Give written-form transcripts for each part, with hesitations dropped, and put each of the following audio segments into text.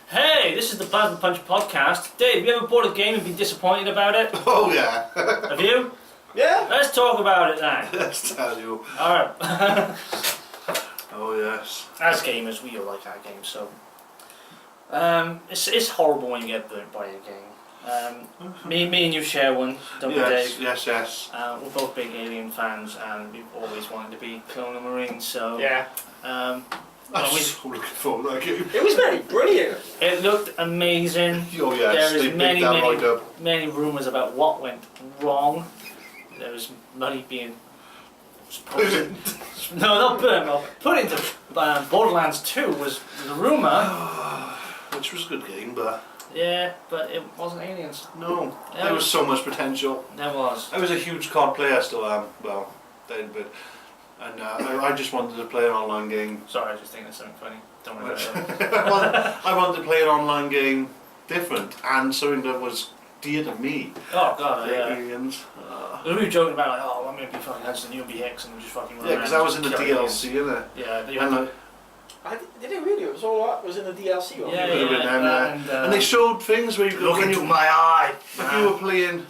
Hey, this is the Plazma Punch podcast. Dave, you ever bought a game and been disappointed about it? Oh yeah. Have you? Yeah. Let's talk about it now. Let's tell you. Alright. Oh yes. As gamers, we all like our games, so... it's horrible when you get burnt by a game. Me and you share one, don't we, Dave? Yes. We're both big Alien fans, and we've always wanted to be Colonial Marines, so... Yeah. I'm so looking forward to that game. It was very brilliant. It looked amazing. Oh yes, There they is many, picked that right up. many rumours about what went wrong. There was money being... No, not burnt. Well, put into Borderlands 2 was the rumour. Which was a good game, but... Yeah, but it wasn't Aliens. No, there was so much potential. There was. I was a huge COD player, still am. Well, then, but... And I just wanted to play an online game. Sorry, I was just thinking of something funny. Don't worry about it. I wanted to play an online game different, and something that was dear to me. Oh god, yeah. Aliens. We were joking about like, oh, I'm going to be fucking Hudson, you'll be Hicks, and we'll just fucking run Yeah, because I was in the DLC, innit? Yeah, you And had Did it really? It was all right. It was in the DLC. Or Yeah, could have been yeah, them, and they showed things where you could look into my eye. If you were playing,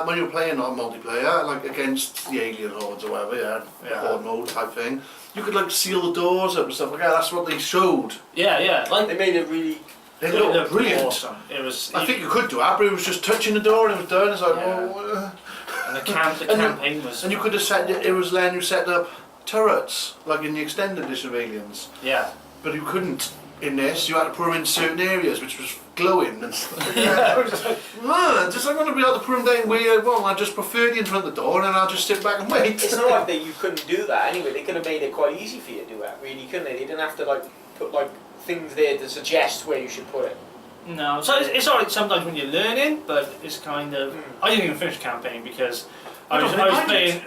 when you were playing on multiplayer, like against the alien hordes or whatever, Yeah. horde mode type thing, you could like seal the doors up and stuff like that. That's what they showed. Yeah, like They made it really. It looked brilliant. awesome. It was. I think you could do that, but it was just touching the door and it was done. It's like, Yeah. oh. And the campaign was. And you could have set it was letting you set up turrets, like in the extended edition of Aliens. Yeah. But you couldn't in this. You had to put them in certain areas, which was glowing and stuff. Yeah. I was just like, man, just I'm going to be able to put them down where, well, I just prefer the in front of the door and then I'll just sit back and wait. It's not like you couldn't do that anyway. They could have made it quite easy for you to do that, really, couldn't they? They didn't have to like put like things there to suggest where you should put it. No, so it's alright sometimes when you're learning, but it's kind of. I didn't even finish the campaign because I was playing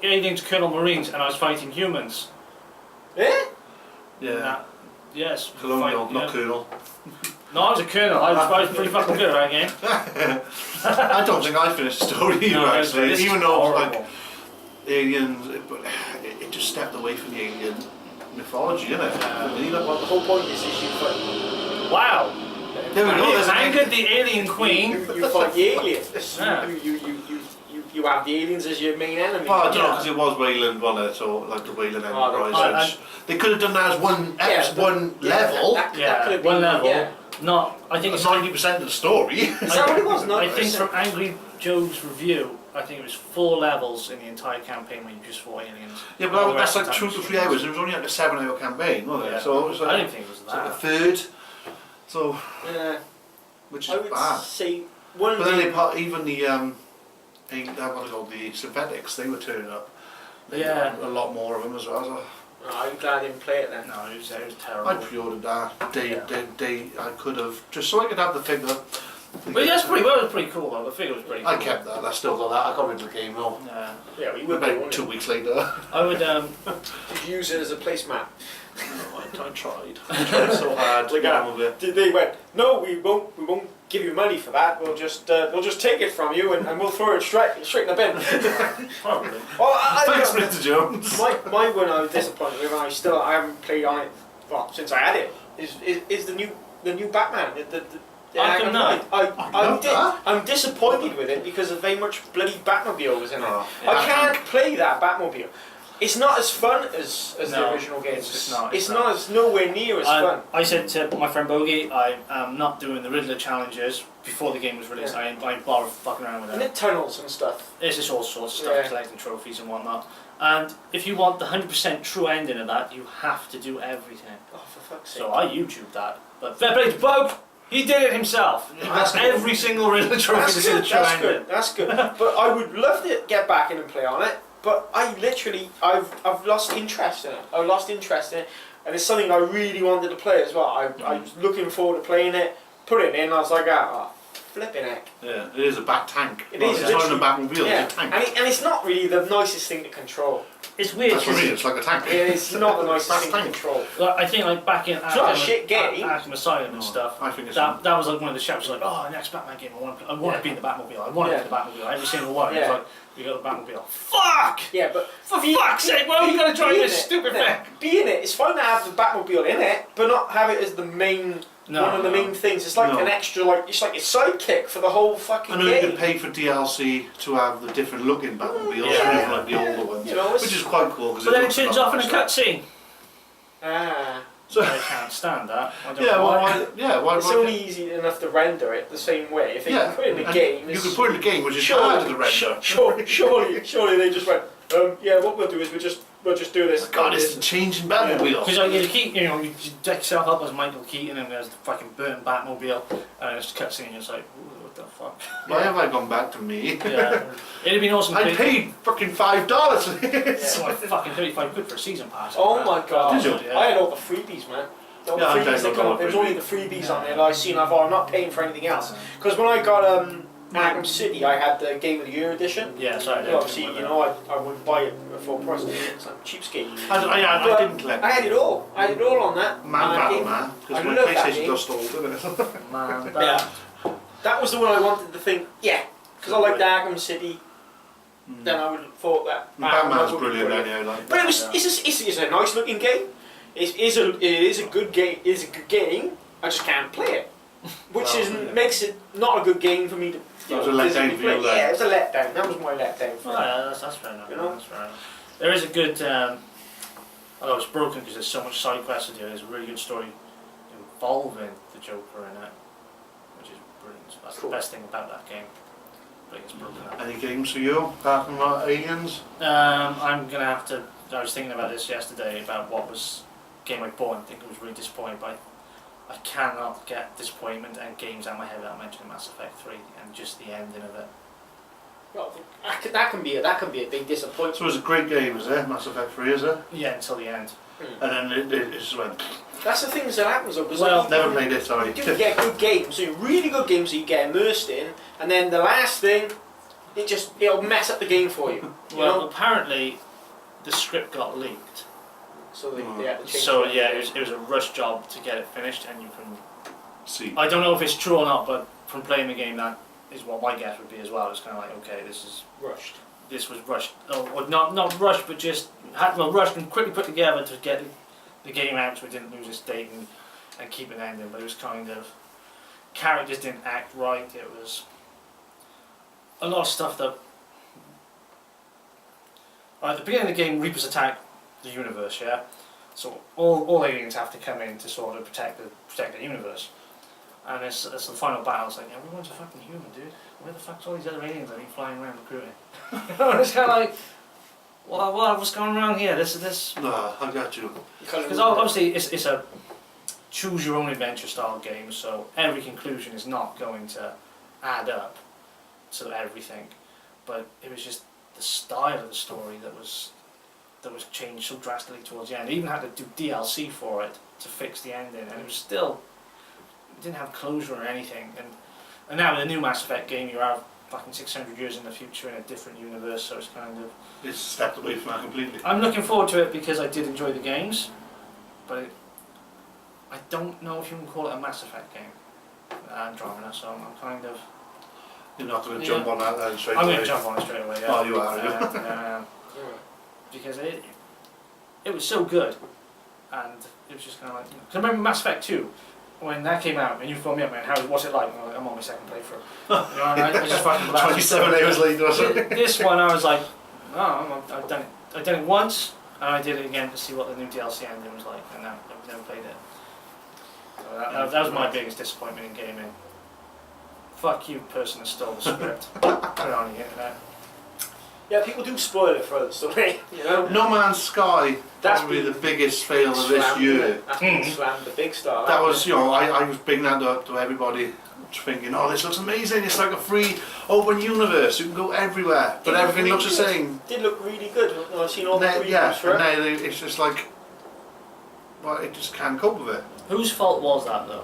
Aliens Colonial Marines and I was fighting humans. Yeah? Yeah. Yes. Colonial, not Colonel. No, I was a colonel. I was pretty fucking good at that game. I don't think I finished the story either, No, actually. it's Even though horrible. like aliens, it just stepped away from the alien mythology, innit? Well, the whole point is you fight. Wow. There we go. There's angered the alien queen. You fight the aliens. Yeah. You have the aliens as your main enemy. Well, I don't know, because it was Wayland, wasn't it? So, like the Wayland Enterprise. right. They could have done that as one level. That could have been, one level. Yeah. Not. I think It's it's 90% of the story. Is that what it was? I think from Angry Joe's review, I think it was 4 levels in the entire campaign when you just fought aliens. Yeah, but that's like 2 to 3 hours. It was only like a 7-hour campaign, wasn't it? Yeah. So it was like, I didn't think it was it's like a that. third. So, Yeah. which I is would bad. say one of But then the. they put even the what are called, the synthetics, they were turning up. They had a lot more of them as well. So Oh, I'm glad I didn't play it then. No, it was terrible. I pre-ordered that. Day I could have just so I could have the figure. But yeah, it was pretty cool though. The figure was pretty cool. I kept that. I still got that. I got rid of the game though. Yeah. Yeah, well, you would be, About wouldn't 2 you? weeks later. I would Did you use it as a placemat? I tried. I tried so hard to get on with it. They went, no, we won't give you money for that. We'll just take it from you and we'll throw it straight in the bin. probably. Well, Thanks, Mr. Jones. my one I was disappointed with, and I haven't played on it since I had it. Is the new Batman? The Arkham Knight. I'm disappointed with it because of very much bloody Batmobile was in it. Oh, I can't play that Batmobile. It's not as fun as the original games. It's just not. It's not as nowhere near as fun. I said to my friend Bogey, I am not doing the Riddler challenges before the game was released. Yeah. I ain't bother fucking around with And it. the tunnels and stuff. It's just all sorts of stuff, Yeah. collecting trophies and whatnot. And if you want the 100% true ending of that, you have to do everything. Oh, for fuck's sake. So I YouTubed that. But fair play to Bob, he did it himself. That's every single Riddler trophy to see the true ending. That's good. But I would love to get back in and play on it. But I've lost interest in it. I've lost interest in it, and it's something I really wanted to play as well. I was looking forward to playing it. Put it in, I was like, flipping heck. Yeah, it is a back tank. It is It's not literally- a Batmobile, Yeah, it's a tank. and it's not really the nicest thing to control. It's weird. That's what I mean, it's like a tank. It's not the nicest Back thing to tank. control. Like, I think like back in It's not a shit game. Arkham Asylum and No, stuff. I think it's That was like one of the chapters like, oh, next Batman game, I want to be in the Batmobile. I want to be in the Batmobile. Every single one. It's Yeah. like, you got the Batmobile. Fuck! Yeah, but For fuck's sake, why are you going to drive this stupid thing? Be in it. It's fine to have the Batmobile in it, but not have it as the main one of the main things. It's like an extra, it's like a sidekick for the whole fucking I know game. you could pay for DLC to have the different looking Batmobiles, Yeah. like the older ones, You know, which is quite cool. But then it turns off in a cutscene. Ah. So, I can't stand that. I don't yeah, know well, why. It's only easy enough to render it the same way. If they can put it in the and game, you could put it in the game, which is harder to render. Surely they just went. What we'll do is we'll just do this. God, it's the changing Batmobile. Because you keep, you deck yourself up as Michael Keaton and there's the fucking burnt Batmobile and it's cutscene and it's like, ooh, what the fuck? Why have I gone back to me? Yeah. It'd have been awesome. I paid fucking $5 for this. It's like fucking 35 quid for a season pass. Oh my god! Did you? I had all the freebies, man. All the Yeah, I freebies that come up. There was only the freebies on there that I seen. I thought I'm not paying for anything else. Because when I got Arkham City, I had the Game of the Year edition. Yeah, sorry. Well, obviously, I wouldn't buy it at full price. It's like cheapskate. I didn't collect I had it all. I had it all on that. Man, because my love that PlayStation game. just old, isn't it? Man, Yeah. That was the one I wanted to think, because I liked Arkham City. Then I would have thought that Batman's would be brilliant, anyhow. Like. But it's a nice looking game. It is a good game. It is a good game. I just can't play it, which makes it not a good game for me to. It was a letdown for you, Yeah, it was a letdown. That was my letdown. Oh, yeah, that's fair enough. You know? That's fair enough. There is a good. Although it's broken because there's so much side quests to do. There's a really good story involving the Joker in it, which is brilliant. That's Cool. the best thing about that game. But it's broken up. Any games for you, apart from Aliens? I'm gonna have to. I was thinking about this yesterday about what was game I bought and I think I was really disappointed by. I cannot get disappointment and games out of my head without mentioning Mass Effect 3 and just the ending of it. Well, that can be a big disappointment. So it was a great game, is it? Mass Effect 3, is it? Yeah, until the end. And then it just went. That's the things that happens though. Because Well, Never played it, sorry. you do get good games, so really good games that you get immersed in, and then the last thing, it'll mess up the game for you. You Well, know? apparently the script got leaked. So they had to change So it. yeah, it was a rush job to get it finished, and you can. See. I don't know if it's true or not, but from playing the game, that is what my guess would be as well. It's kind of like, okay, this was rushed. Or not rushed, but just rushed and quickly put together to get the game out, so it didn't lose its date and keep an ending. But it was kind of characters didn't act right. It was a lot of stuff that. At the beginning of the game, Reapers attack the universe, yeah. So all aliens have to come in to sort of protect the universe. And it's the final battle. It's like everyone's a fucking human, dude. Where the fuck's all these other aliens that are flying around recruiting? And it's kind of like, what's going on here? This. No, I got you. Because obviously it's a choose your own adventure style game, so every conclusion is not going to add up to everything. But it was just the style of the story that was changed so drastically towards the end. They even had to do DLC for it to fix the ending, and it was still. It didn't have closure or anything, and now with the new Mass Effect game, you are fucking 600 years in the future in a different universe, so it's kind of. It's stepped away from that completely. I'm looking forward to it because I did enjoy the games, but I don't know if you can call it a Mass Effect game. Andromeda, so I'm kind of. You're not going to jump on that then straight away. I'm going to jump on it straight away. Yeah. Oh, you are. Because it was so good, and it was just kind of like. Cause I remember Mass Effect 2. When that came out and you phoned me up, man, what's it like? I'm on my second playthrough. You know, and I just fucking 27 hours later or something. This one I was like, I've done it. I've done it once, and I did it again to see what the new DLC ending was like, and I've never played it. So that was my biggest disappointment in gaming. Fuck you, person that stole the script. Put it on the internet. Yeah, people do spoil it for us, don't they? You know? No Man's Sky, That's probably been the biggest fail of this year. That's been slammed the big star. That was, I was bringing that up to everybody, thinking, oh, this looks amazing, it's like a free open universe, you can go everywhere, but everything looks the same. It did look really good. I've seen all the previews Yeah, for it. and now it's just like, well, it just can't cope with it. Whose fault was that though?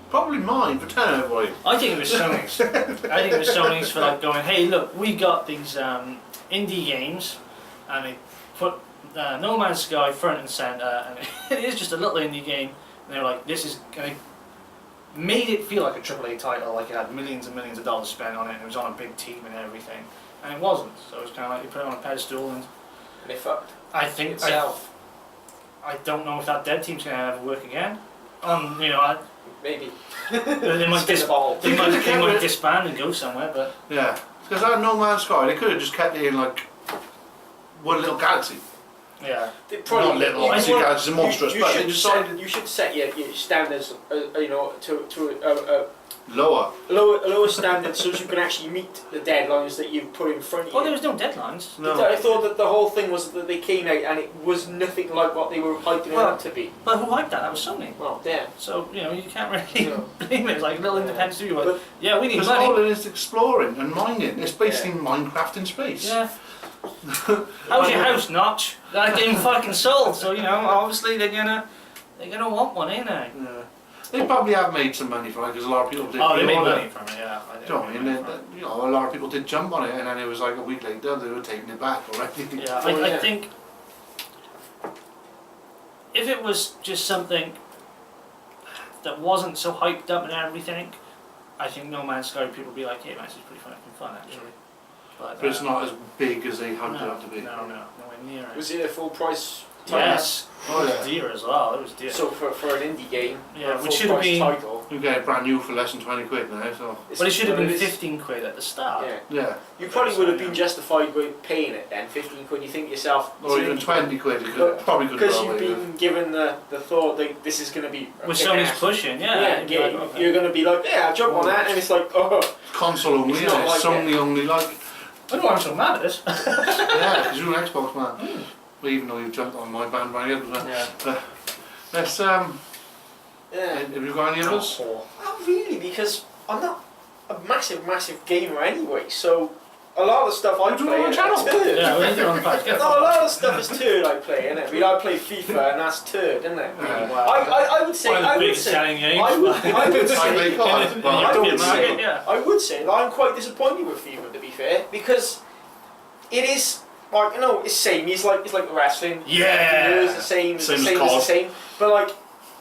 Probably mine, for telling everybody. I think it was Sony's. I think it was Sony's for like going, hey, look, we got these indie games, and they put No Man's Sky front and centre, and it is just a little indie game. And they were like, this is going to made it feel like a AAA title, like it had millions and millions of dollars spent on it, and it was on a big team and everything, and it wasn't. So it was kind of like you put it on a pedestal, and they fucked I think itself. I don't know if that dev team's going to ever work again. You know, Maybe. they might Spitball. they might disband and go somewhere, but Yeah, because that No Man's Sky, they could have just kept it in like one little galaxy. yeah. They probably, Not little, obviously galaxies are monstrous, but they decided you should set your standards, you know, to lower. a lower standard so you can actually meet the deadlines that you've put in front of you. Well, there was no deadlines. No. I thought that the whole thing was that they came out and it was nothing like what they were hyping it up to be. But who hyped that? That was Sony. Well, damn. So, you know, you can't really No. blame it. It's like a little independent studio. But- Yeah, we need Because money. all it is exploring and mining. It's basically Minecraft in space. Yeah. How's your house, Notch? That game fucking sold. So, you know, obviously they're gonna want one, ain't they? Yeah. They probably have made some money from it because a lot of people did. Oh, they made pre-order. money from it, yeah. I Do you know what I think mean? they made money You know, a lot of people did jump on it, and then it was like a week later they were taking it back already. from it. Yeah, Oh, I yeah. think if it was just something that wasn't so hyped up and everything, I think No Man's Sky people would be like, yeah, man, this is pretty fucking fun actually. But it's not as big as they hoped it up to be. No, nowhere near it. Was it a full price Yes, Oh, it yeah. was dear as well. It was dear. So for an indie game, Yeah, a which full should have price been- title. You get it brand new for less than 20 quid now, so it's- But it should have been is- 15 quid at the start. Yeah. yeah. You probably would have been justified with paying it then, 15 quid. You think to yourself, Or even 20 quid, you But- could, probably could because go you've away been given the thought that this is going to be a With kick Sony's ass. pushing, Yeah, yeah. you'd be like, okay. you're going to be like, yeah, I'll jump on that, and it's like, oh, Console only, It's yeah. not It's like Sony only, like. I don't know why I'm so mad at this. Yeah, because you're an Xbox man. Well, even though you've jumped on my bandwagon. Yeah. Let's, yeah. have you got any others? Not really, because I'm not a massive gamer anyway, so a lot of the stuff I You do it play on is channel. turd. Yeah, we need to unpack. No, a lot of the stuff is turd I play, innit? I mean, I play FIFA and that's turd, isn't it? Yeah. I would say, One of the I would biggest say, selling games. I would say, I play cards, In the but I European don't market, say. yeah. I would say that I'm quite disappointed with FIFA, to be fair, because it is like, you know, it's same. It's like wrestling. Yeah. It's the same. Same as It's the COD. same. But like,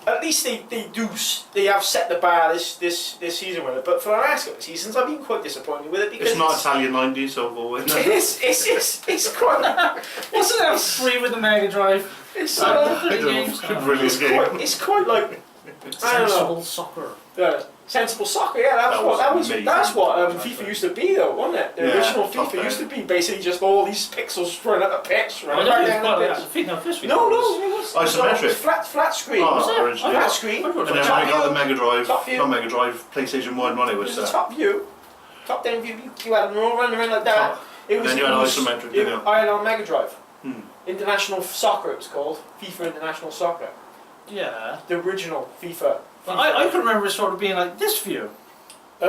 at least they have set the bar this season with it. But for the last couple of seasons, I've been quite disappointed with it because It's not Italian 90s, so go with it. it's quite. Wasn't that free with the Mega Drive? It's I uh, don't know. Brilliant game. it's quite like I don't know. Sensible soccer. Sensible soccer, yeah, That was amazing. that's what FIFA used to be though, wasn't it? The Yeah, original top FIFA down. used to be basically just all these pixels running up a pitch, I running don't back think down it's the quite pitch. like that. No, it was Isometric. it was flat screen. Oh, it? originally. Flat screen. I thought it was And then like when I got the Mega Drive, Top view. not Mega Drive, PlayStation 1 when it It was was a top view, top down view. You had them all running around like that. top. It was. Then you had it was- isometric, didn't you? I had on Mega Drive. Hmm. International Soccer, it was called FIFA International Soccer. Yeah. The original FIFA. But I can remember it sort of being like this view. You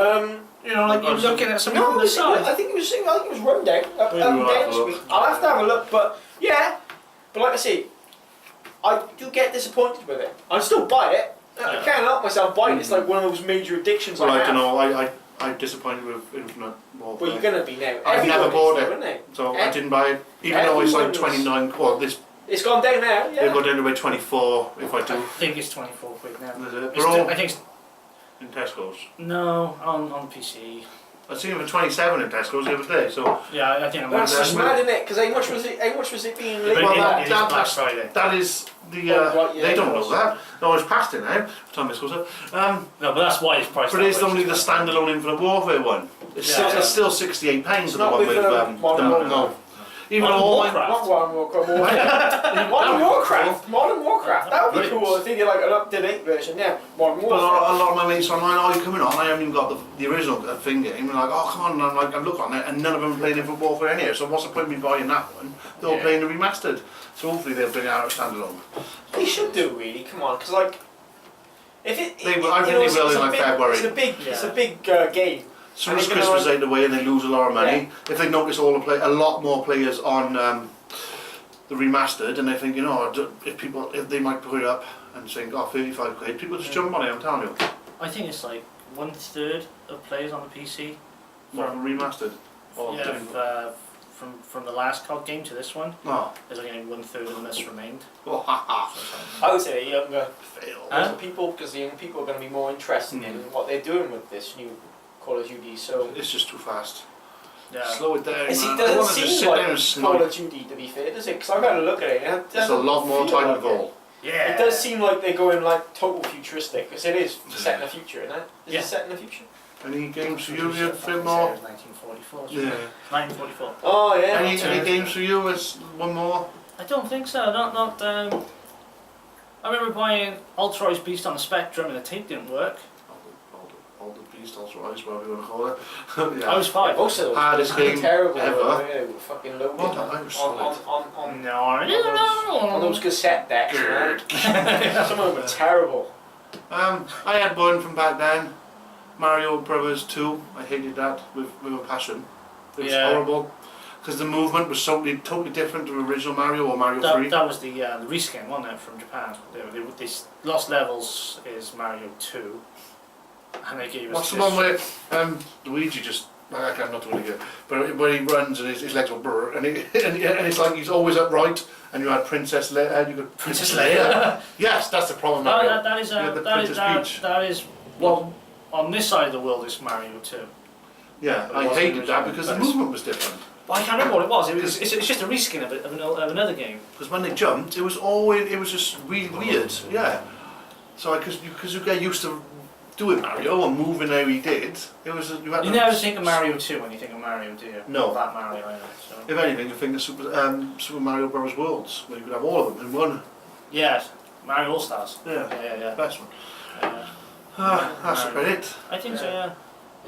know, like you're looking at something No, from I the think side. it was run down, up Maybe and we'll down have to the look. screen. I'll have to have a look, but yeah. But like I say, I do get disappointed with it. I still buy it. I Yeah. can't help myself buying it. It's like one of those major addictions Well, I I have. don't know, I'm disappointed with Infinite Warfare. Well, you're gonna be now. I've never Everybody's bought though, it. isn't it? So I didn't buy it, even though it's like 29, well, this, It's gone down now, it'll yeah. go down to about 24 if I I do. think it's 24 quid now. Is it? It's They're all I think it's, in Tesco's. no, on PC. I seen it for 27 in Tesco's the other day, so Yeah, I think I'm That's Well, just mad, isn't it? Because how much was it being But labelled Well, at? it is that- Black Friday. that is the, Oh, right, yeah, they don't of know course. that. No, it's past it now, time this goes up. No, but that's why it's priced But that it's way. only the standalone Infinite Warfare one. It's, Yeah, still, yeah. it's still £68 It's for the not one with, with Modern Warfare. no. Even Modern all my, Warcraft. Not Modern Warcraft. Modern Warcraft. Modern Warcraft. That would be Right. cool. I think like an up-to-date version. Yeah. Modern but Warfare. a lot of my mates online, oh, you're coming on, I haven't even got the original thing game. And like, oh, come on, and I'm like, I look on it, and none of them are playing Infinite Warfare in here, so what's the point of me buying that one? They're all Yeah. playing the remastered. So hopefully they'll bring it out standalone. They should do really. Come on, because like, if it, They it- will- I you think know, they it's- will it's in, a like, big, February. It's a Yeah. big game. As soon And as they're gonna, Christmas out the way and they lose a lot of money, if they notice a lot more players on the remastered, and they think, you know, if they might put it up and think, oh, 35 quid, people just jump on it, I'm telling you. I think it's like 1/3 of players on the PC. Not remastered. Or Yeah, doing- from the last COD game to this one, Oh. there's only 1/3 of them that's remained. Oh, ha ha. I would say the younger Fail. Huh? people, because the young people are going to be more interested in what they're doing with this new Call of Duty. So. It's just too fast. Yeah. Slow it down, It man. I doesn't want to just seem sit down and like Call snipe. of Duty, to be fair, does it? Because I've had a look at it. And it It's a doesn't lot more feel like Titanfall. Yeah. It does seem like they're going like total futuristic, because it is set in the future, isn't it? Is Yeah. it set in the future? Any games for you, Future Phil? fucking More? said it was 1944. Yeah. 1944. Oh yeah. Any games for you? As one more? I don't think so. Not. I remember buying Ultra Beast on the Spectrum and the tape didn't work. All the beast, also rise, whatever you want to call it. Yeah. I was 5. Most of those Hardest were game terrible. ever. They were fucking loaded What? I was solid. on those cassette decks, man. Some of them were terrible. I had one from back then, Mario Brothers 2. I hated that with a passion. It was Yeah. horrible because the movement was totally different to the original Mario or Mario 3. That was the reskin, wasn't it, from Japan? These Lost Levels is Mario 2, and they gave us. What's the one where Luigi just? I'm not doing it again. But when he runs and his legs go brr, and it's like he's always upright. And you had Princess Leia. You got Princess Leia. Yes, that's the problem. No, Mario. that is You had the that is Princess Peach. that is well on this side of the world is Mario 2. Yeah, It I wasn't hated that original, because the but it's- movement was different. Well, I can't remember what it was. It's just a reskin of another game. Because when they jumped, it was just really weird. Yeah. So because you get used to doing Mario and moving how he did, it was you had. You never think of Mario 2 when you think of Mario, do you? No. That Mario, I know. So. If anything, you think of Super Mario Bros. Worlds, where you could have all of them in one. Yes, Mario All Stars. Yeah. Yeah. Best one. Yeah. That's about it. I think so. Yeah.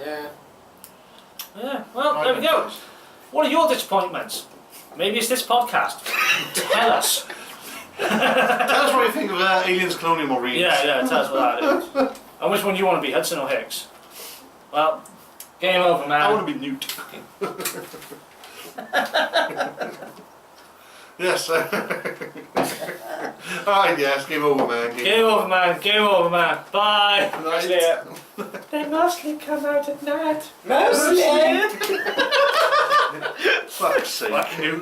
Yeah. Yeah. Well, there we go. What are your disappointments? Maybe it's this podcast. Tell us. Tell us what you think of Aliens Colonial Marines. Yeah. Tell us what that is. And which one do you want to be, Hudson or Hicks? Well, game over, man. I want to be Newt. Yes. Alright, yes, game over, man. Game over, man. Game over, man. Bye. Night. They mostly come out at night. Mostly. Fuck's sake. Fuck you.